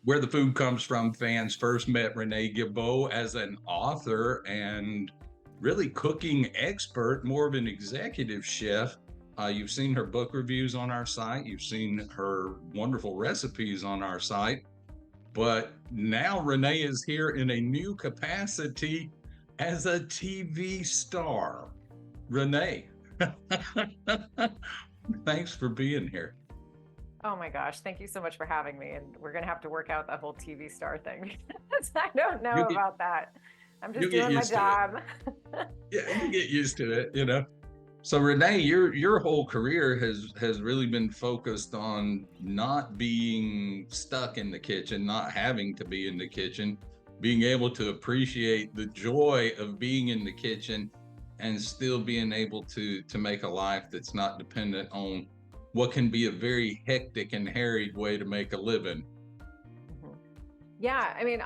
Where the Food Comes From fans first met Renee Guilbault as an author and really cooking expert, more of an executive chef. You've seen her book reviews on our site. You've seen her wonderful recipes on our site. But now Renee is here in a new capacity as a TV star. Renee, thanks for being here. Oh my gosh, thank you so much for having me. And we're going to have to work out that whole TV star thing because I don't know You get, about that. I'm you just get doing my used to it. job. Yeah, you get used to it. So Renee, your whole career has really been focused on not being stuck in the kitchen, not having to be in the kitchen, being able to appreciate the joy of being in the kitchen and still being able to make a life that's not dependent on what can be a very hectic and harried way to make a living. Mhm. Yeah, I mean,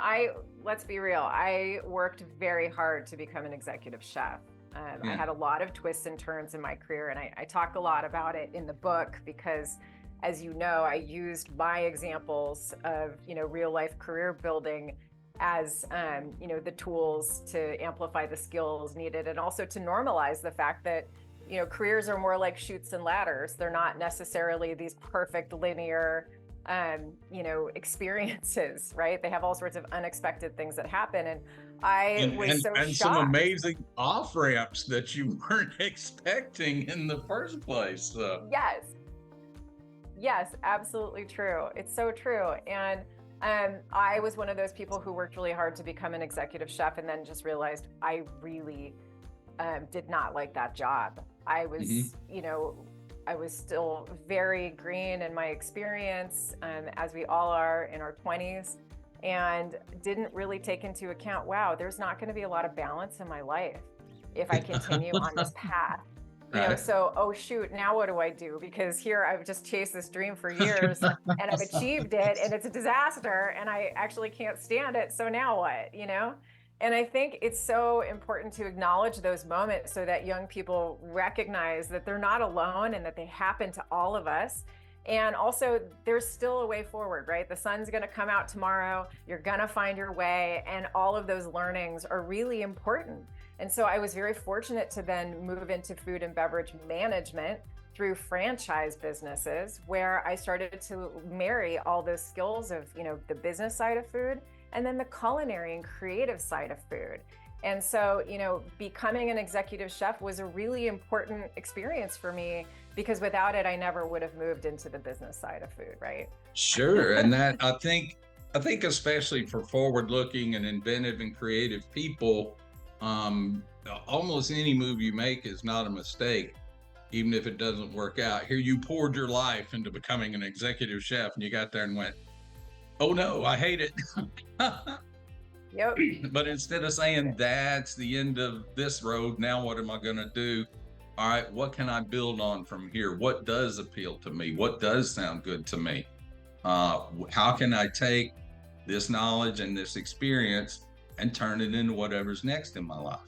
let's be real. I worked very hard to become an executive chef. I Yeah. had a lot of twists and turns in my career, and I talk a lot about it in the book because, as you know, I used my examples of, real life career building as, the tools to amplify the skills needed and also to normalize the fact that, careers are more like chutes and ladders. They're not necessarily these perfect linear experiences, right? They have all sorts of unexpected things that happen. And I And, was and so and some shocked. amazing off ramps that you weren't expecting in the first place. Yes, yes, absolutely true. It's so true. And I was one of those people who worked really hard to become an executive chef and then just realized I really did not like that job. I Mhm. was, I was still very green in my experience, as we all are in our 20s, and didn't really take into account, wow, there's not going to be a lot of balance in my life if I continue on this path. Right. So, oh shoot, now what do I do? Because here I've just chased this dream for years and I've achieved it and it's a disaster and I actually can't stand it. So now what? And I think it's so important to acknowledge those moments so that young people recognize that they're not alone and that they happen to all of us. And also, there's still a way forward, right? The sun's going to come out tomorrow. You're going to find your way. And all of those learnings are really important. And so I was very fortunate to then move into food and beverage management through franchise businesses where I started to marry all those skills of, the business side of food and then the culinary and creative side of food. And so, becoming an executive chef was a really important experience for me because without it, I never would have moved into the business side of food, right? Sure. And that I think especially for forward looking and inventive and creative people, almost any move you make is not a mistake, even if it doesn't work out. Here you poured your life into becoming an executive chef and you got there and went, oh no, I hate it. Yep. But instead of saying that's the end of this road, now what am I going to do? All right, what can I build on from here? What does appeal to me? What does sound good to me? How can I take this knowledge and this experience and turn it into whatever's next in my life?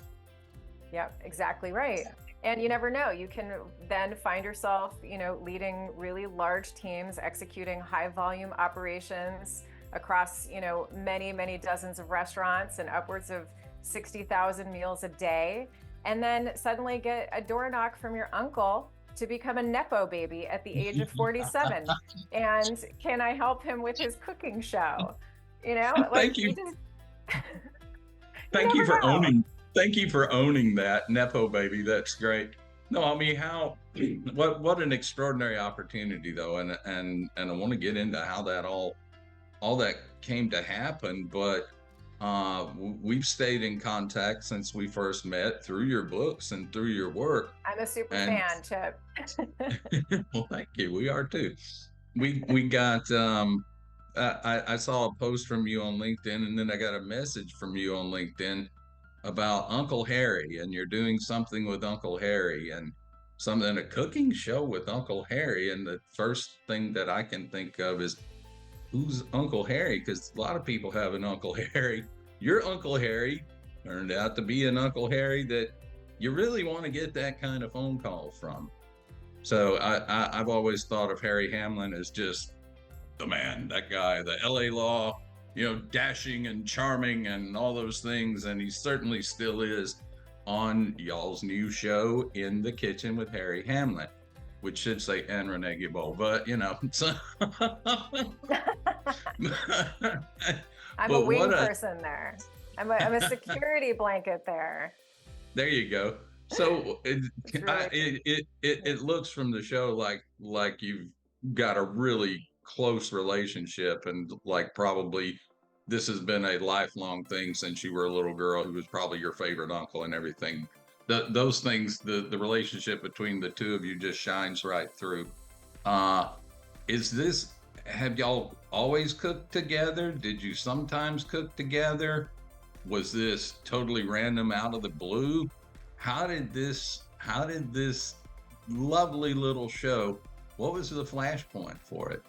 Yep, exactly right. And you never know, you can then find yourself, leading really large teams, executing high volume operations across, many, many dozens of restaurants and upwards of 60,000 meals a day. And then suddenly get a door knock from your uncle to become a Nepo baby at the age of 47. And can I help him with his cooking show? Like Thank you. you Thank you never for know. owning that Nepo baby. That's great. No, I mean how what an extraordinary opportunity though, and I want to get into how that all that came to happen, but we've stayed in contact since we first met through your books and through your work. I'm a super And fan, Chip. well, thank you. We are too. We got I saw a post from you on LinkedIn, and then I got a message from you on LinkedIn about Uncle Harry, and you're doing something with Uncle Harry and something a cooking show with Uncle Harry. And the first thing that I can think of is who's Uncle Harry? Because a lot of people have an Uncle Harry. Your Uncle Harry turned out to be an Uncle Harry that you really want to get that kind of phone call from. So I've always thought of Harry Hamlin as just the man, that guy, the LA Law, dashing and charming and all those things. And he certainly still is on y'all's new show, In the Kitchen with Harry Hamlin, which should say and Renee Guilbault, but so, I'm a but wing person there. I'm a security blanket there. there you go. So It's really it looks from the show like you've got a really close relationship, and like probably this has been a lifelong thing since you were a little girl, who was probably your favorite uncle and everything. Those things, the relationship between the two of you just shines right through. Uh, is this, have y'all always cooked together? Did you sometimes cook together? Was this totally random out of the blue? How did this lovely little show, what was the flashpoint for it?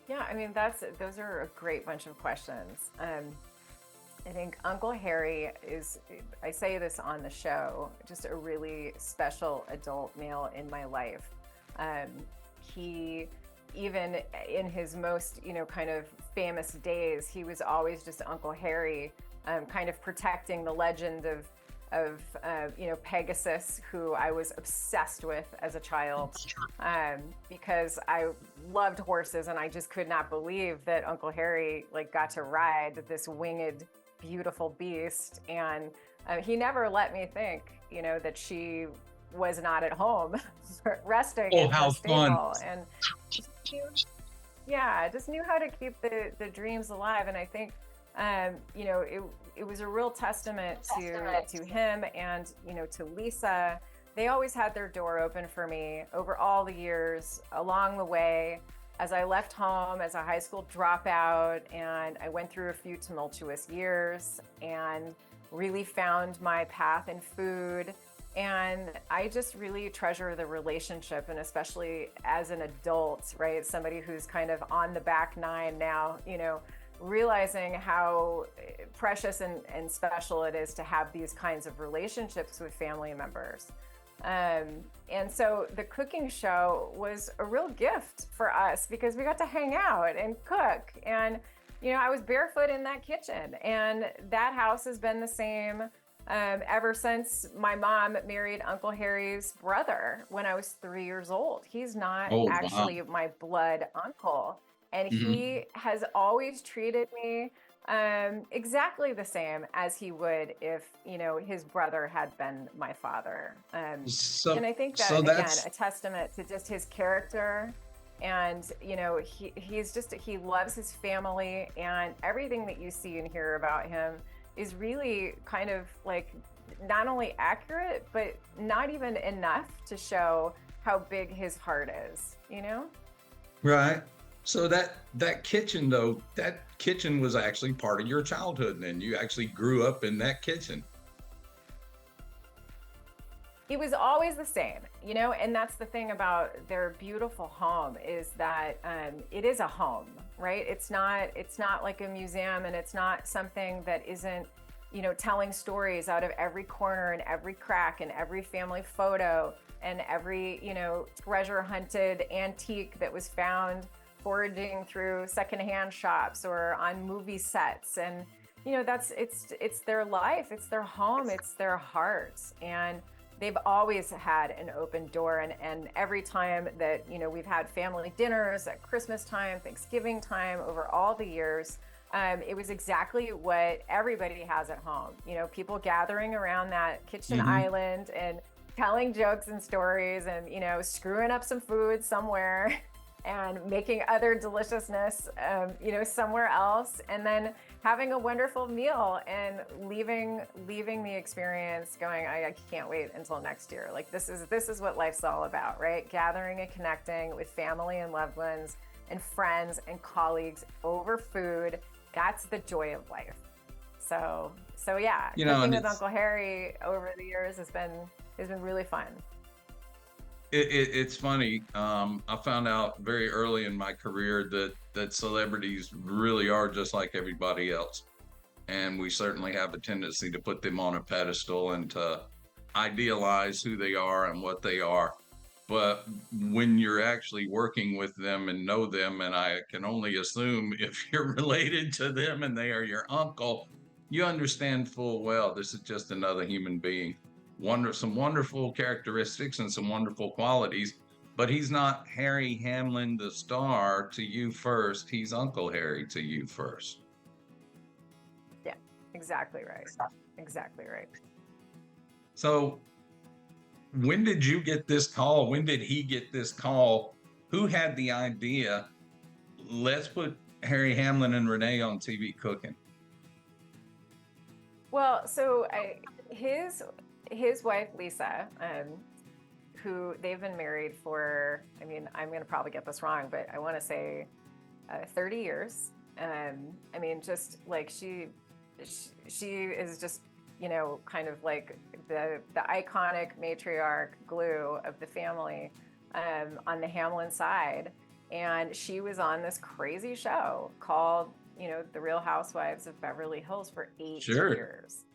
Yeah, I mean those are a great bunch of questions. I think Uncle Harry is, I say this on the show, just a really special adult male in my life. He, even in his most, kind of famous days, he was always just Uncle Harry, kind of protecting the legend of Pegasus, who I was obsessed with as a child, because I loved horses, and I just could not believe that Uncle Harry got to ride this winged, beautiful beast. And he never let me think, that she was not at home resting Oh, in how the fun. stable, and yeah, just knew how to keep the dreams alive. And I think, it was a real testament to him and, to Lisa. They always had their door open for me over all the years along the way. As I left home as a high school dropout, and I went through a few tumultuous years and really found my path in food. And I just really treasure the relationship, and especially as an adult, right? Somebody who's kind of on the back nine now, realizing how precious and special it is to have these kinds of relationships with family members. And so the cooking show was a real gift for us, because we got to hang out and cook. And, I was barefoot in that kitchen, and that house has been the same ever since my mom married Uncle Harry's brother when I was 3 years old. He's not Oh, wow. actually my blood uncle. And Mhm. he has always treated me exactly the same as he would if, his brother had been my father. And So, I think so that, again, that's a testament to just his character. And, he loves his family, and everything that you see and hear about him is really kind of not only accurate, but not even enough to show how big his heart is. right. So that kitchen though, that kitchen was actually part of your childhood, and then you actually grew up in that kitchen. It was always the same, and that's the thing about their beautiful home, is that it is a home, right? It's not like a museum, and it's not something that isn't, telling stories out of every corner and every crack and every family photo and every, treasure hunted antique that was found foraging through secondhand shops or on movie sets. And, it's their life, it's their home, it's their hearts. And they've always had an open door. And every time that, we've had family dinners at Christmas time, Thanksgiving time, over all the years, it was exactly what everybody has at home. People gathering around that kitchen Hmm. island and telling jokes and stories, and, screwing up some food somewhere and making other deliciousness, somewhere else, and then having a wonderful meal and leaving the experience going, I can't wait until next year. This is what life's all about, right? Gathering and connecting with family and loved ones and friends and colleagues over food. That's the joy of life. So yeah, And cooking with Uncle Harry over the years has been really fun. it's funny. I found out very early in my career that celebrities really are just like everybody else, and we certainly have a tendency to put them on a pedestal and to idealize who they are and what they are. but when you're actually working with them and know them, and I can only assume if you're related to them and they are your uncle, you understand full well this is just another human being. Some wonderful characteristics and some wonderful qualities, but he's not Harry Hamlin, the star, to you first. He's Uncle Harry to you first. Yeah, exactly right. Exactly right. So when did you get this call? When did he get this call? Who had the idea? Let's put Harry Hamlin and Renee on TV cooking. Well, so his wife Lisa, who they've been married for, I mean, I'm going to probably get this wrong, but I want to say 30 years. I mean, just like she is just, you know, kind of like the iconic matriarch glue of the family on the Hamlin side. And she was on this crazy show called, you know, The Real Housewives of Beverly Hills for 8 years.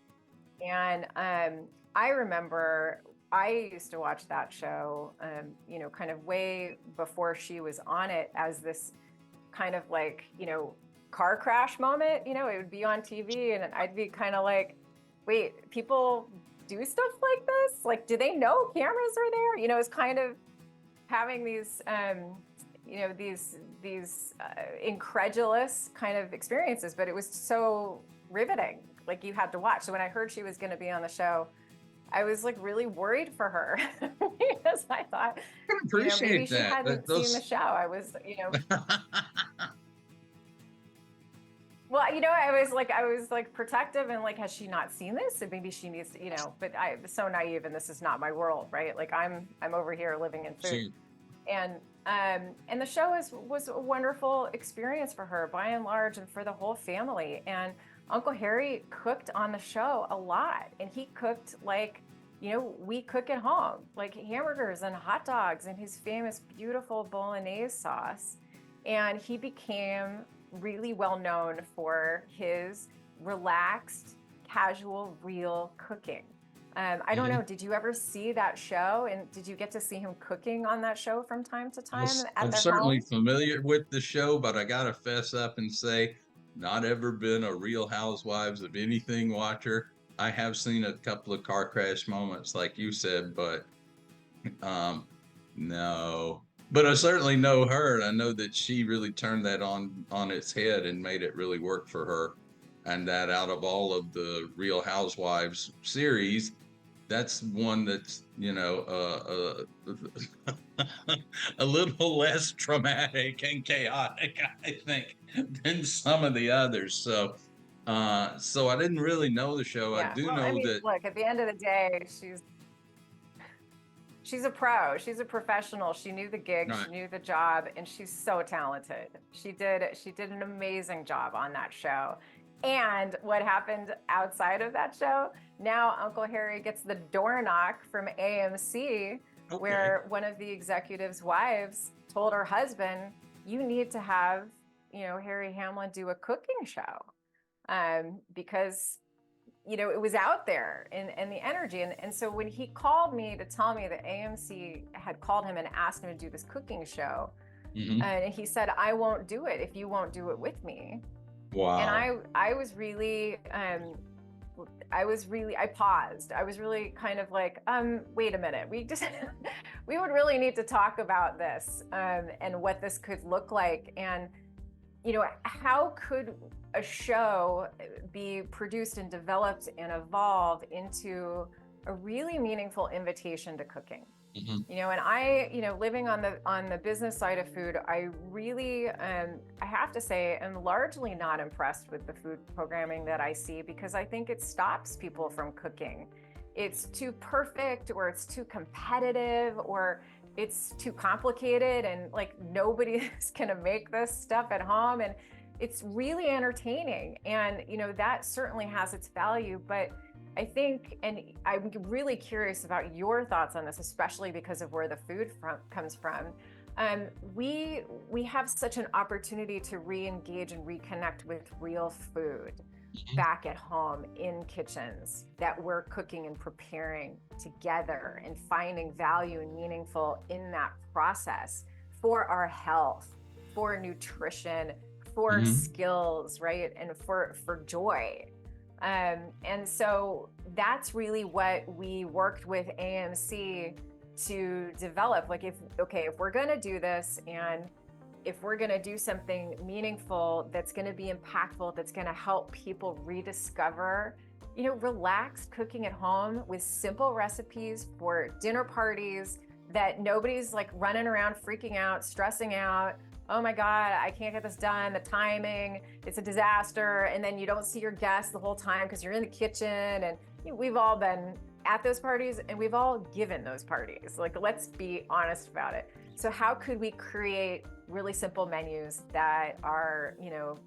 And I remember I used to watch that show, you know, kind of way before she was on it, as this kind of like, you know, car crash moment. You know, it would be on TV and I'd be kind of like, wait, people do stuff like this? Like, do they know cameras are there? You know, it's kind of having these, you know, these incredulous kind of experiences, but it was so riveting. Like, you had to watch. So when I heard she was going to be on the show, I was like really worried for her because I thought, I can appreciate, you know, maybe that. she hadn't seen the show. I was, you know. Well, you know, I was like protective and like, has she not seen this? And maybe she needs to, you know, but I was so naive and this is not my world, right? Like I'm over here living in food. And the show was a wonderful experience for her by and large and for the whole family. And Uncle Harry cooked on the show a lot, and he cooked like, you know, we cook at home, like hamburgers and hot dogs and his famous beautiful bolognese sauce. And he became really well known for his relaxed, casual, real cooking. I don't know, did you ever see that show? And did you get to see him cooking on that show from time to time I'm certainly familiar with the show, but I gotta fess up and say, not ever been a Real Housewives of anything watcher. I have seen a couple of car crash moments, like you said, but no. But I certainly know her, and I know that she really turned that on its head and made it really work for her. And that out of all of the Real Housewives series, that's one that's, you know, a little less traumatic and chaotic, I think, than some of the others. So I didn't really know the show. Yeah. I do Well, know I mean, that. look, at the end of the day, she's a pro. She's a professional. She knew the gig, Right. she knew the job, and she's so talented. She did an amazing job on that show. And what happened outside of that show, now Uncle Harry gets the door knock from AMC, where one of the executives' wives told her husband, you need to have, you know, Harry Hamlin do a cooking show. Because, you know, it was out there and the energy. And so when he called me to tell me that AMC had called him and asked him to do this cooking show, and he said, I won't do it if you won't do it with me. Wow. And I was really, I paused. I was really kind of like, wait a minute. We would really need to talk about this, and what this could look like. And, you know, how could a show be produced and developed and evolve into a really meaningful invitation to cooking? You know, and I, you know, living on the business side of food, I really, I have to say, am largely not impressed with the food programming that I see, because I think it stops people from cooking. It's too perfect, or it's too competitive, or it's too complicated, and like nobody's gonna make this stuff at home. And it's really entertaining, and you know, that certainly has its value. But I think, and I'm really curious about your thoughts on this, especially because of where the food comes from. We have such an opportunity to re-engage and reconnect with real food. back at home in kitchens that we're cooking and preparing together and finding value and meaningful in that process for our health, for nutrition, for skills, right? And for joy. And so that's really what we worked with AMC to develop. Like, if we're going to do this, and if we're going to do something meaningful that's going to be impactful, that's going to help people rediscover, relaxed cooking at home with simple recipes for dinner parties that nobody's like running around freaking out, stressing out. Oh my God, I can't get this done. The timing, it's a disaster. And then you don't see your guests the whole time because you're in the kitchen. And we've all been at those parties, and we've all given those parties. Like, let's be honest about it. So how could we create really simple menus that are,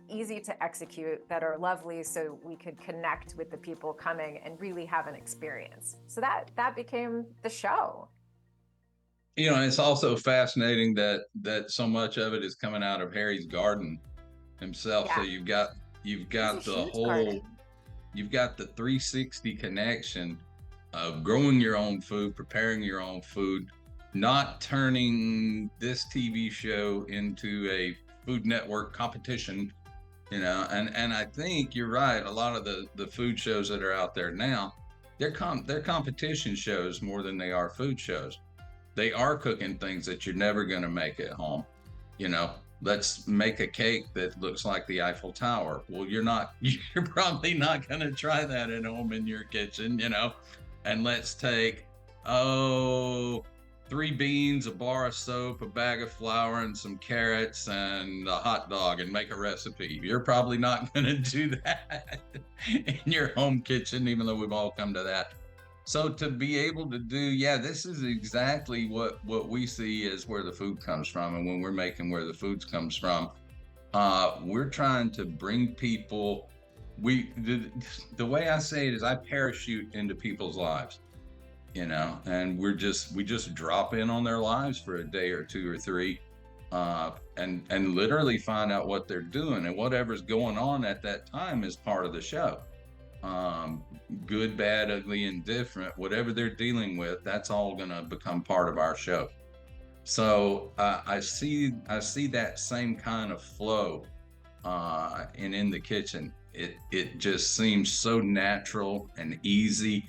easy to execute, that are lovely, so we could connect with the people coming and really have an experience? So that became the show. It's also fascinating that so much of it is coming out of Harry's garden himself. Yeah. So you've got the whole garden. You've got the 360 connection of growing your own food, preparing your own food, not turning this TV show into a Food Network competition, and I think you're right. A lot of the food shows that are out there now, they're competition shows more than they are food shows. They are cooking things that you're never going to make at home. Let's make a cake that looks like the Eiffel Tower. Well, you're probably not going to try that at home in your kitchen, and let's take, 3 beans, a bar of soap, a bag of flour, and some carrots, and a hot dog, and make a recipe. You're probably not going to do that in your home kitchen, even though we've all come to that. So to be able to do, this is exactly what we see as where the food comes from. And when we're making where the food comes from, we're trying to bring people, the way I say it is I parachute into people's lives, and we just drop in on their lives for a day or 2 or 3, and literally find out what they're doing, and whatever's going on at that time is part of the show. Good, bad, ugly, indifferent, whatever they're dealing with, that's all going to become part of our show. So I see that same kind of flow in the kitchen. It just seems so natural and easy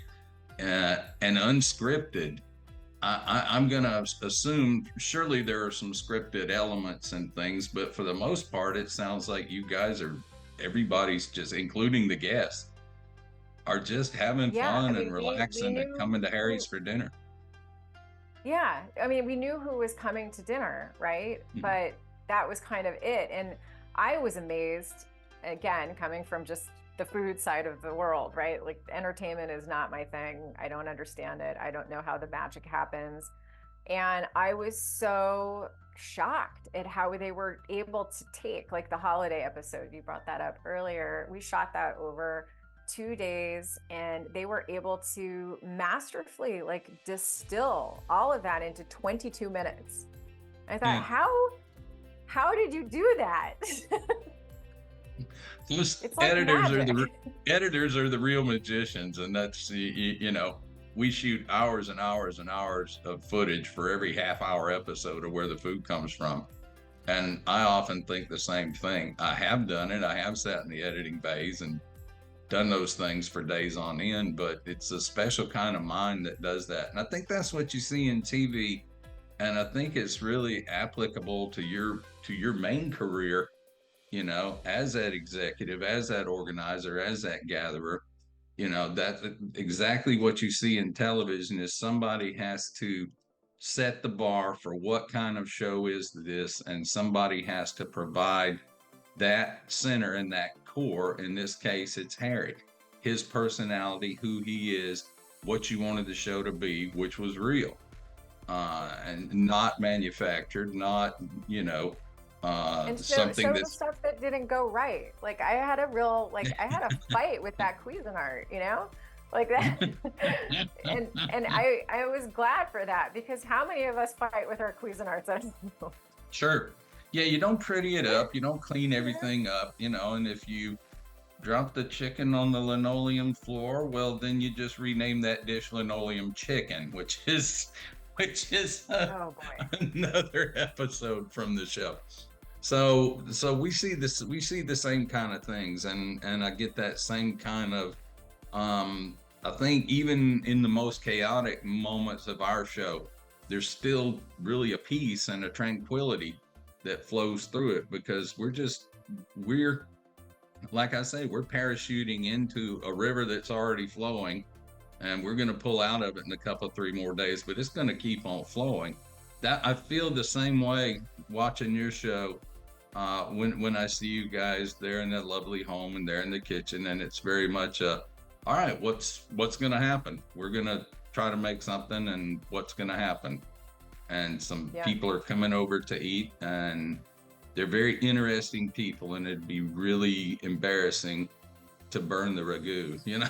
and unscripted. I'm going to assume surely there are some scripted elements and things, but for the most part, it sounds like you guys everybody's just, including the guests, are just having fun and relaxing and coming to Harry's for dinner. Yeah. I mean, we knew who was coming to dinner, right? Mm-hmm. But that was kind of it. And I was amazed, again, coming from just the food side of the world, right? Like, entertainment is not my thing. I don't understand it. I don't know how the magic happens. And I was so shocked at how they were able to take, like, the holiday episode. You brought that up earlier. We shot that over 2 days, and they were able to masterfully, like, distill all of that into 22 minutes. I thought, how did you do that? Those editors are the real magicians, and that's, we shoot hours and hours and hours of footage for every half-hour episode of where the food comes from. And I often think the same thing. I have done it. I have sat in the editing bays and done those things for days on end, but it's a special kind of mind that does that. And I think that's what you see in TV. And I think it's really applicable to your main career, as that executive, as that organizer, as that gatherer. That's exactly what you see in television is somebody has to set the bar for what kind of show is this, and somebody has to provide that center and that core. In this case, it's Harry, his personality, who he is, what you wanted the show to be, which was real, and not manufactured, not, and something the stuff that didn't go right. Like, I had a fight with that Cuisinart, like that. and I was glad for that, because how many of us fight with our Cuisinarts? Sure. Yeah, you don't pretty it up, you don't clean everything up, and if you drop the chicken on the linoleum floor, well, then you just rename that dish linoleum chicken, which is Oh boy. another episode from the show. So we see this, we see the same kind of things, and I get that same kind of I think even in the most chaotic moments of our show, there's still really a peace and a tranquility that flows through it, because we're like I say, we're parachuting into a river that's already flowing, and we're going to pull out of it in a couple, 3 more days, but it's going to keep on flowing. That I feel the same way watching your show. When I see you guys there in that lovely home and there in the kitchen, and it's very much all right, what's going to happen? We're going to try to make something, and what's going to happen? And some Yeah. people are coming over to eat, and they're very interesting people, and it'd be really embarrassing to burn the ragu, you know?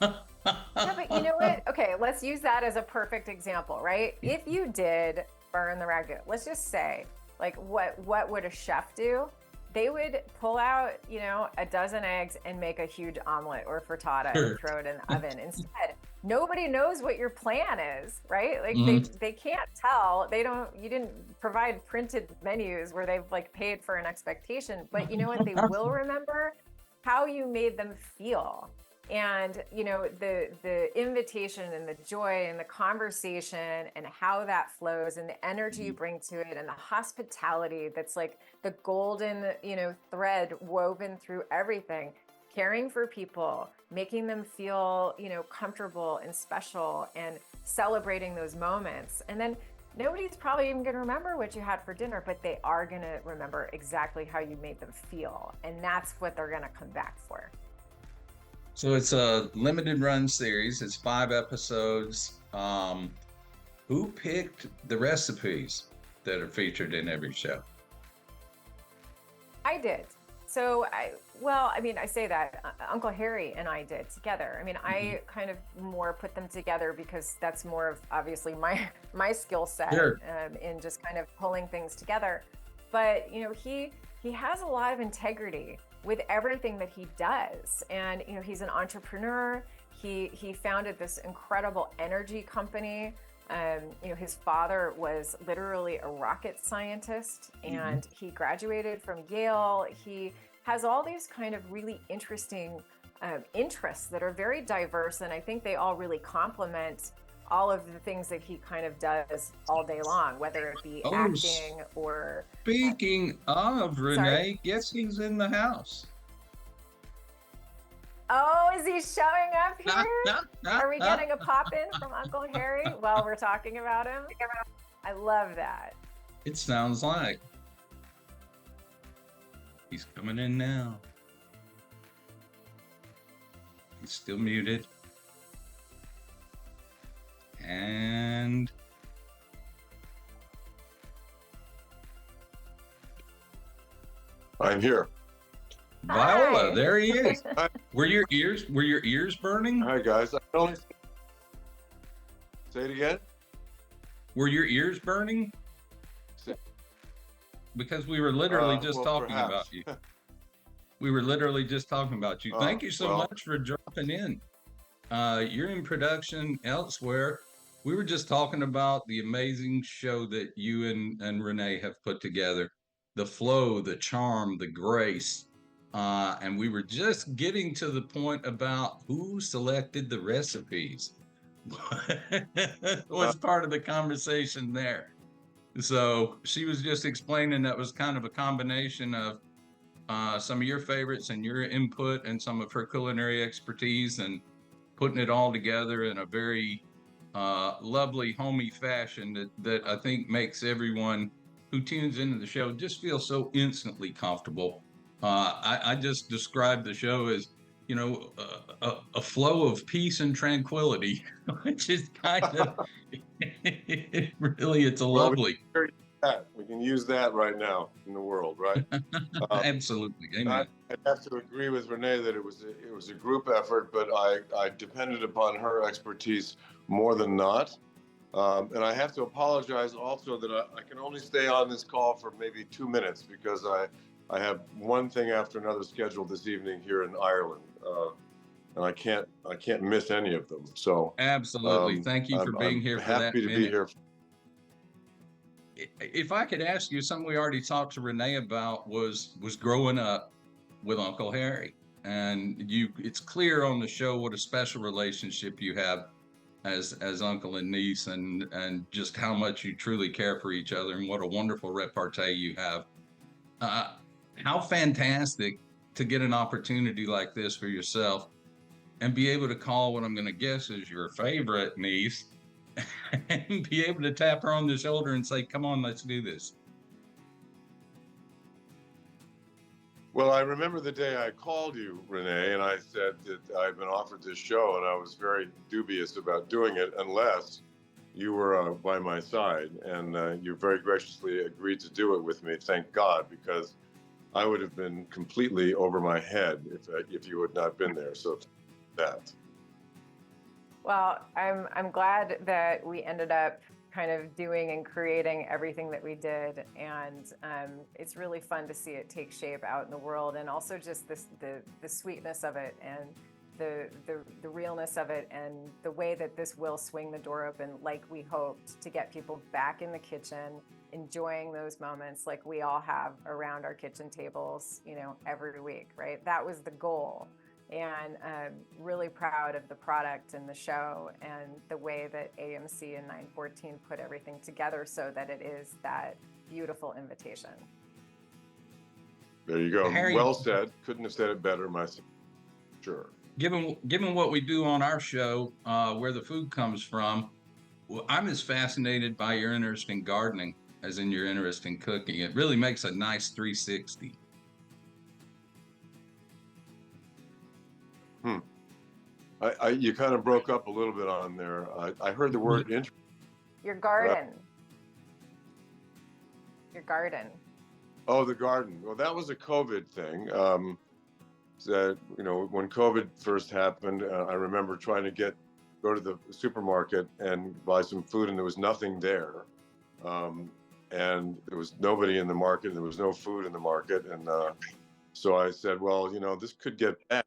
Yeah, but you know what? Okay, let's use that as a perfect example, right? If you did burn the ragu, let's just say, like, what would a chef do? They would pull out, a dozen eggs and make a huge omelet or frittata Sure. and throw it in the oven instead. Nobody knows what your plan is, right? Like Mhm. they can't tell. You didn't provide printed menus where they've like paid for an expectation, but you know what? They will remember how you made them feel. And the invitation and the joy and the conversation and how that flows and the energy you bring to it and the hospitality that's like the golden thread woven through everything, caring for people, making them feel comfortable and special, and celebrating those moments. And then nobody's probably even going to remember what you had for dinner, but they are going to remember exactly how you made them feel, and that's what they're going to come back for. So it's a limited run series. It's 5 episodes. Who picked the recipes that are featured in every show? I did. I say that Uncle Harry and I did together. I mean, I kind of more put them together because that's more of obviously my skill set Sure. in just kind of pulling things together. But he has a lot of integrity with everything that he does, and he's an entrepreneur. He founded this incredible energy company. His father was literally a rocket scientist, and he graduated from Yale. He has all these kind of really interesting interests that are very diverse, and I think they all really complement all of the things that he kind of does all day long, whether it be acting or. Speaking of Renee, Sorry? guess who's in the house? Oh, is he showing up here? Are we getting a pop-in from Uncle Harry while we're talking about him? I love that. It sounds like he's coming in now. He's still muted. And I'm here. Viola, Hi. there he is. Were your ears burning? Hi, guys. I can only say it again. Were your ears burning? Say- Because we were literally just well, talking perhaps. about you. We were literally just talking about you. Thank you so well. much for dropping in. You're in production elsewhere. We were just talking about the amazing show that you and Renee have put together. The flow, the charm, the grace. And we were just getting to the point about who selected the recipes. Was part of the conversation there. So she was just explaining that was kind of a combination of some of your favorites and your input and some of her culinary expertise, and putting it all together in a very lovely, homey fashion that I think makes everyone who tunes into the show just feel so instantly comfortable. I just described the show as, a flow of peace and tranquility, which is kind of, really, it's a lovely. We can use that right now in the world, right? Absolutely. Amen. I have to agree with Renee that it was a group effort, but I depended upon her expertise more than not. And I have to apologize also that I can only stay on this call for maybe 2 minutes because I have one thing after another scheduled this evening here in Ireland, and I can't miss any of them. So Absolutely. Thank you for being I'm here for that happy to be minute. here. If I could ask you, something we already talked to Renee about was growing up with Uncle Harry. And it's clear on the show what a special relationship you have as uncle and niece, and just how much you truly care for each other, and what a wonderful repartee you have. How fantastic to get an opportunity like this for yourself and be able to call what I'm going to guess is your favorite niece and be able to tap her on the shoulder and say, come on, let's do this. Well, I remember the day I called you, Renee, and I said that I've been offered this show, and I was very dubious about doing it unless you were by my side, and you very graciously agreed to do it with me. Thank God, because I would have been completely over my head if you had not been there. So that. Well, I'm glad that we ended up kind of doing and creating everything that we did, and it's really fun to see it take shape out in the world, and also just the sweetness of it, and the realness of it, and the way that this will swing the door open like we hoped, to get people back in the kitchen, enjoying those moments like we all have around our kitchen tables, every week, right? That was the goal. And I'm really proud of the product and the show and the way that AMC and 914 put everything together so that it is that beautiful invitation. There you go. Harry, well said. Couldn't have said it better myself. Sure. Given what we do on our show, where the food comes from, well, I'm as fascinated by your interest in gardening as in your interest in cooking. It really makes a nice 360. You kind of broke up a little bit on there. I heard the word Your garden. Your garden. Oh, the garden. Well, that was a COVID thing. That when COVID first happened, I remember trying to go to the supermarket and buy some food, and there was nothing there, and there was nobody in the market, and there was no food in the market, and so I said, well, this could get bad.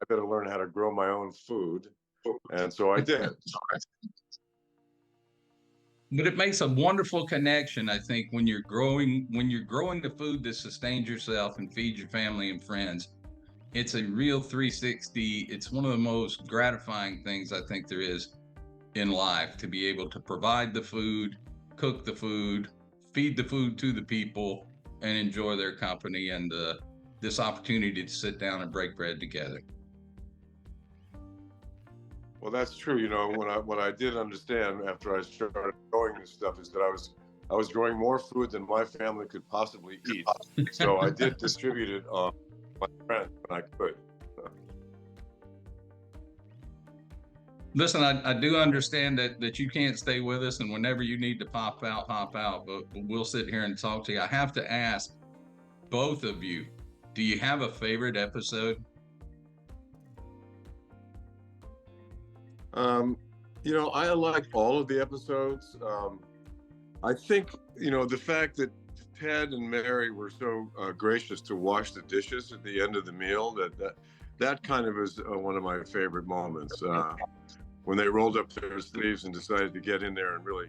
I better learn how to grow my own food, and so I did. But it makes a wonderful connection, I think, when you're growing the food that sustains yourself and feeds your family and friends. It's a real 360. It's one of the most gratifying things I think there is in life, to be able to provide the food, cook the food, feed the food to the people, and enjoy their company, and this opportunity to sit down and break bread together. Well, that's true. What I did understand after I started growing this stuff is that I was growing more food than my family could possibly eat. So I did distribute it on my friends when I could. Listen, I do understand that you can't stay with us, and whenever you need to pop out, but we'll sit here and talk to you. I have to ask both of you, do you have a favorite episode? I like all of the episodes. I think, the fact that Ted and Mary were so gracious to wash the dishes at the end of the meal, that kind of is one of my favorite moments. When they rolled up their sleeves and decided to get in there and really,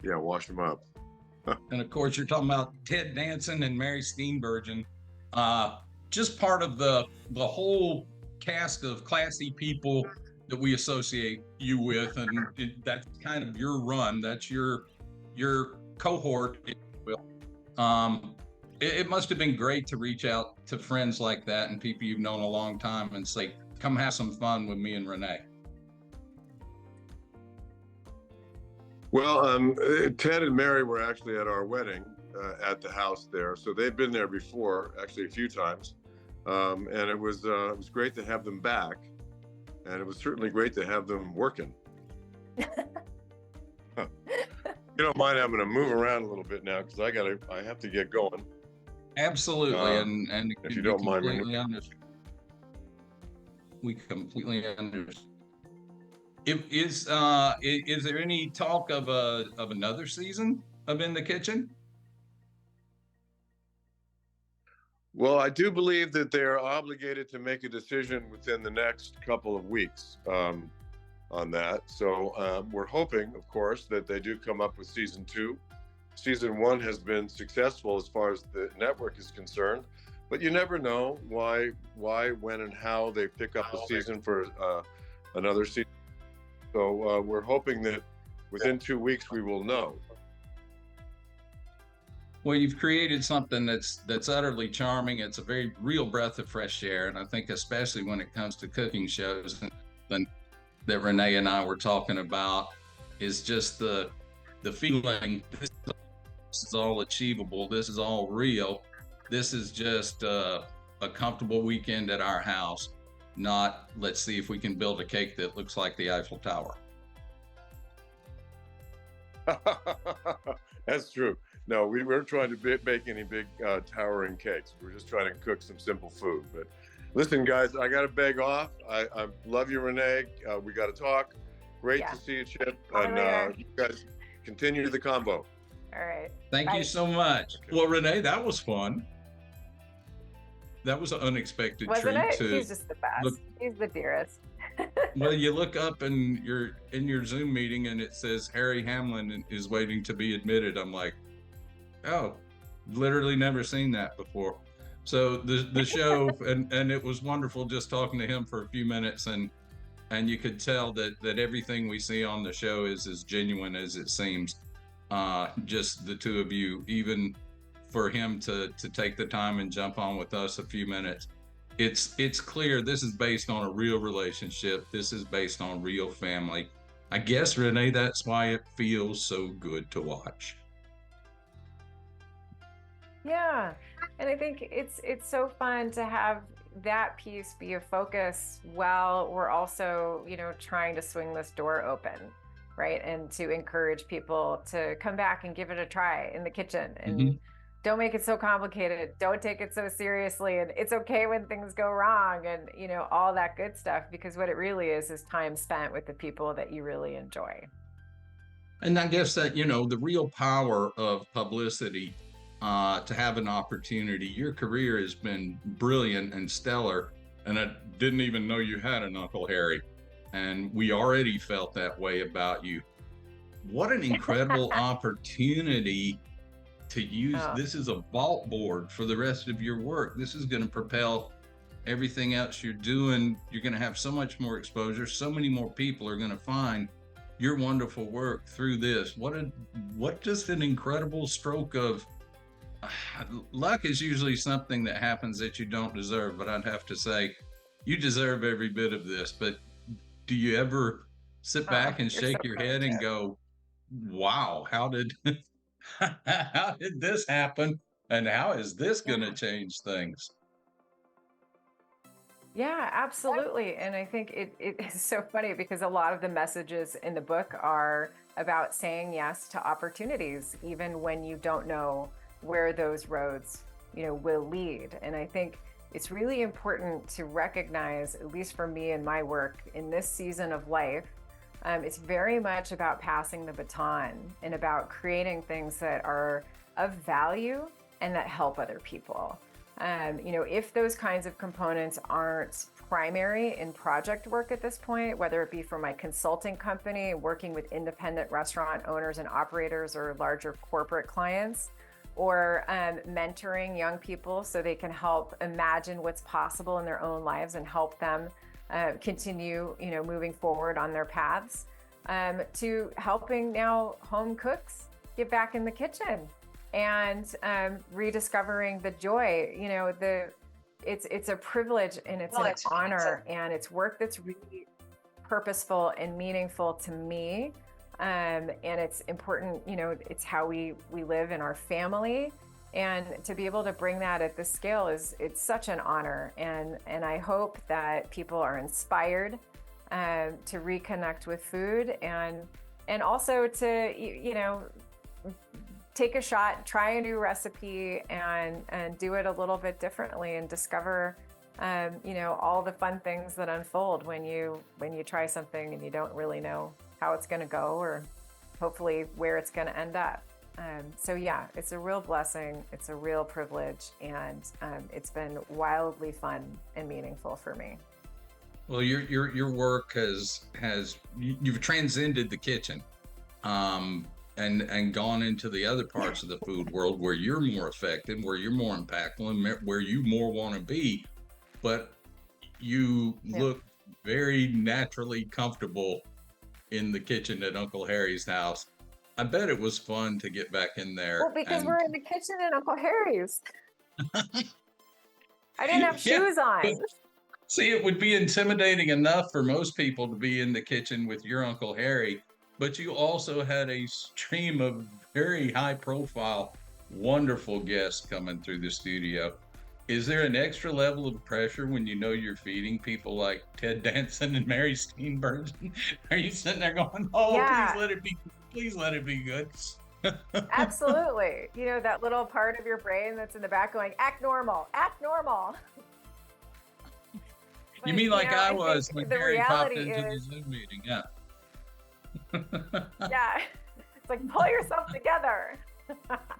wash them up. And of course, you're talking about Ted Danson and Mary Steenburgen, just part of the whole cast of classy people that we associate you with, and that's kind of your run. That's your cohort, if you will. It must have been great to reach out to friends like that and people you've known a long time and say, come have some fun with me and Renee. Well, Ted and Mary were actually at our wedding at the house there, so they'd been there before, actually a few times, and it was great to have them back, and it was certainly great to have them working. You don't mind having to move around a little bit now, because I have to get going. Absolutely, and if you don't mind, we completely understand. Is there any talk of another season of In the Kitchen? Well, I do believe that they are obligated to make a decision within the next couple of weeks on that. So we're hoping, of course, that they do come up with season 2. Season 1 has been successful as far as the network is concerned, but you never know why, when, and how they pick up a season for another season. So we're hoping that within 2 weeks we will know. Well, you've created something that's utterly charming. It's a very real breath of fresh air, and I think especially when it comes to cooking shows, and that Renee and I were talking about is just the feeling. This is all achievable. This is all real. This is just a comfortable weekend at our house. Not let's see if we can build a cake that looks like the Eiffel Tower. That's true. No, we weren't trying to bake any big towering cakes. We're just trying to cook some simple food. But listen, guys, I got to beg off. I love you, Renee. We got to talk. Great to see you, Chip. And you guys continue the combo. All right. Thank you so much. Okay. Well, Renee, that was fun. That was an unexpected treat. Wasn't it? He's just the best. He's the dearest. Well, you look up and you're in your Zoom meeting and it says Harry Hamlin is waiting to be admitted. I'm like, oh, literally never seen that before. So the show, and it was wonderful just talking to him for a few minutes, and you could tell that everything we see on the show is as genuine as it seems. Just the two of you, even for him to take the time and jump on with us a few minutes. It's clear this is based on a real relationship. This is based on real family. I guess, Renee, that's why it feels so good to watch. Yeah, and I think it's so fun to have that piece be a focus while we're also, trying to swing this door open, right? And to encourage people to come back and give it a try in the kitchen, and don't make it so complicated. Don't take it so seriously. And it's okay when things go wrong, and, all that good stuff, because what it really is time spent with the people that you really enjoy. And I guess that, the real power of publicity, to have an opportunity. Your career has been brilliant and stellar, and I didn't even know you had an Uncle Harry, and we already felt that way about you. What an incredible opportunity to use this as a vault board for the rest of your work. This is going to propel everything else you're doing. You're going to have so much more exposure. So many more people are going to find your wonderful work through this. What just an incredible stroke of luck. Is usually something that happens that you don't deserve, but I'd have to say you deserve every bit of this. But do you ever sit back and shake your head and go, wow, how did this happen, and how is this going to change things? Yeah, absolutely. And I think it is so funny because a lot of the messages in the book are about saying yes to opportunities, even when you don't know where those roads, will lead. And I think it's really important to recognize, at least for me and my work in this season of life, it's very much about passing the baton and about creating things that are of value and that help other people. If those kinds of components aren't primary in project work at this point, whether it be for my consulting company, working with independent restaurant owners and operators or larger corporate clients, or mentoring young people so they can help imagine what's possible in their own lives and help them continue, moving forward on their paths, to helping now home cooks get back in the kitchen and rediscovering the joy. It's a privilege and it's an honor, and it's work that's really purposeful and meaningful to me. And it's important, it's how we live in our family, and to be able to bring that at this scale it's such an honor. And I hope that people are inspired to reconnect with food, and also to, take a shot, try a new recipe, and do it a little bit differently, and discover, all the fun things that unfold when you try something and you don't really know how it's going to go, or hopefully where it's going to end up. So yeah, it's a real blessing. It's a real privilege, and it's been wildly fun and meaningful for me. Well, your work you've transcended the kitchen, and gone into the other parts of the food world where you're more effective, where you're more impactful, and where you more want to be. But you look very naturally comfortable in the kitchen at Uncle Harry's house. I bet it was fun to get back in there. Well, because we're in the kitchen at Uncle Harry's. I didn't have shoes on. See, it would be intimidating enough for most people to be in the kitchen with your Uncle Harry, but you also had a stream of very high profile, wonderful guests coming through the studio. Is there an extra level of pressure when you know you're feeding people like Ted Danson and Mary Steenburgen? Are you sitting there going, "Oh, yeah, please let it be good"? Absolutely. You know, that little part of your brain that's in the back going, "Act normal, act normal." You mean like I was when Harry popped into the Zoom meeting? Yeah. Yeah. It's like, pull yourself together.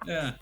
Yeah.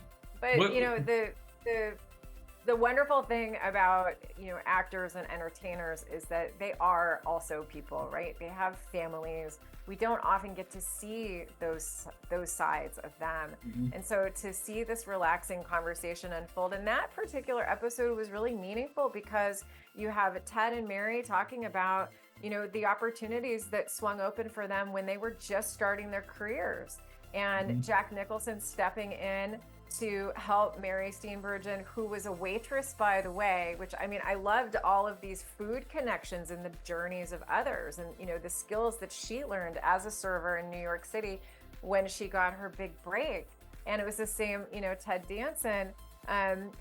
But you know, the wonderful thing about, you know, actors and entertainers is that they are also people, right? They have families. We don't often get to see those sides of them. Mm-hmm. And so to see this relaxing conversation unfold, and that particular episode was really meaningful because you have Ted and Mary talking about, you know, the opportunities that swung open for them when they were just starting their careers. And mm-hmm. Jack Nicholson stepping in to help Mary Steenburgen, who was a waitress, by the way, which, I mean, I loved all of these food connections and the journeys of others and, you know, the skills that she learned as a server in New York City when she got her big break. And it was the same, you know, Ted Danson,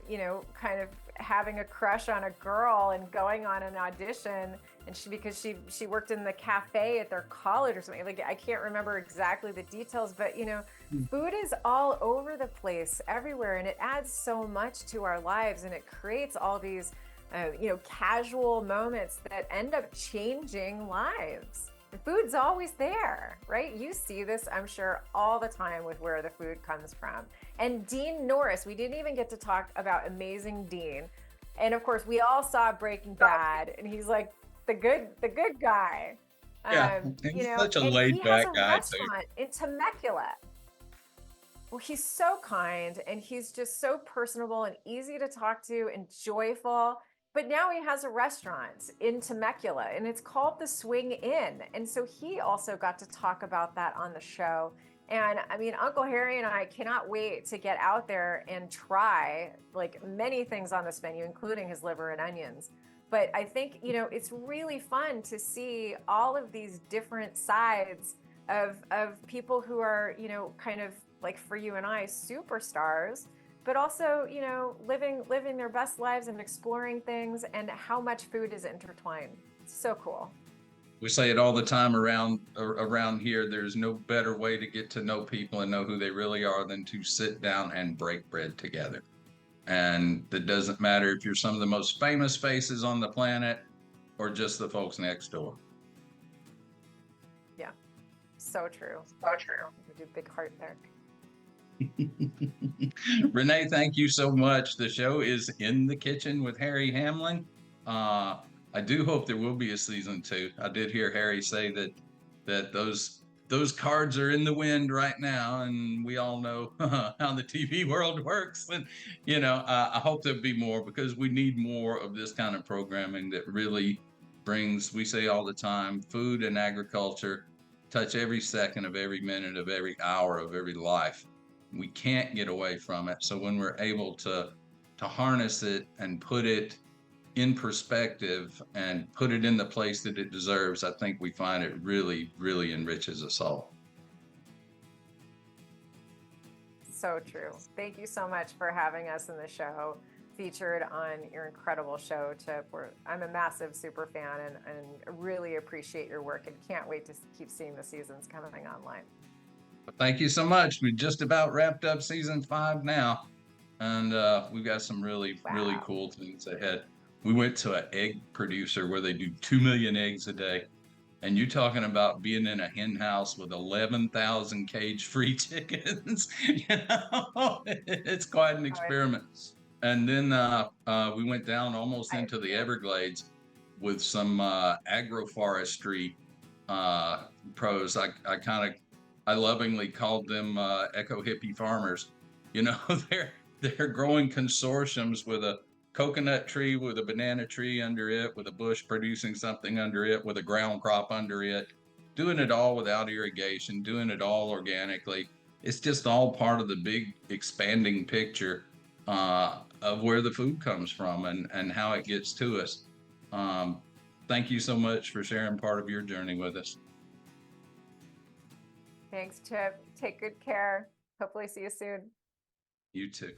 you know, kind of having a crush on a girl and going on an audition, and because she worked in the cafe at their college or something. Like, I can't remember exactly the details, but you know, food is all over the place, everywhere, and it adds so much to our lives, and it creates all these you know, casual moments that end up changing lives. The food's always there, right? You see this, I'm sure, all the time with where the food comes from. And Dean Norris, we didn't even get to talk about amazing Dean. And of course, we all saw Breaking Bad, and he's like the good guy. Yeah, you know, such a laid back guy too. In Temecula. Well, he's so kind, and he's just so personable and easy to talk to and joyful. But now he has a restaurant in Temecula, and it's called the Swing Inn. And so he also got to talk about that on the show. And I mean, Uncle Harry and I cannot wait to get out there and try like many things on this menu, including his liver and onions. But I think, you know, it's really fun to see all of these different sides of people who are, you know, kind of like, for you and I, superstars, but also, you know, living their best lives and exploring things, and how much food is intertwined. It's so cool. We say it all the time around here. There's no better way to get to know people and know who they really are than to sit down and break bread together. And it doesn't matter if you're some of the most famous faces on the planet or just the folks next door. Yeah, so true. So true. We do big heart there. Renee, thank you so much. The show is In the Kitchen with Harry Hamlin. I do hope there will be a season 2. I did hear Harry say that those cards are in the wind right now, and we all know how the TV world works. And you know, I hope there'll be more, because we need more of this kind of programming that really brings, we say all the time, food and agriculture touch every second of every minute of every hour of every life. We can't get away from it. So when we're able to harness it and put it in perspective and put it in the place that it deserves, I think we find it really, really enriches us all. So true. Thank you so much for having us in the show, featured on your incredible show, Chip. I'm a massive super fan and really appreciate your work, and can't wait to keep seeing the seasons coming online. Thank you so much. We just about wrapped up season 5 now, and we've got some really cool things ahead. We went to an egg producer where they do 2 million eggs a day, And you talking about being in a hen house with 11,000 cage-free chickens. It's quite an Oh, experiment. And then we went down almost I into the can't. Everglades with some agroforestry pros. I lovingly called them eco hippie farmers. You know, they're growing consortiums with a coconut tree, with a banana tree under it, with a bush producing something under it, with a ground crop under it, doing it all without irrigation, doing it all organically. It's just all part of the big expanding picture of where the food comes from and how it gets to us. Um, Thank you so much for sharing part of your journey with us. Thanks, Chip. Take good care. Hopefully see you soon. You too.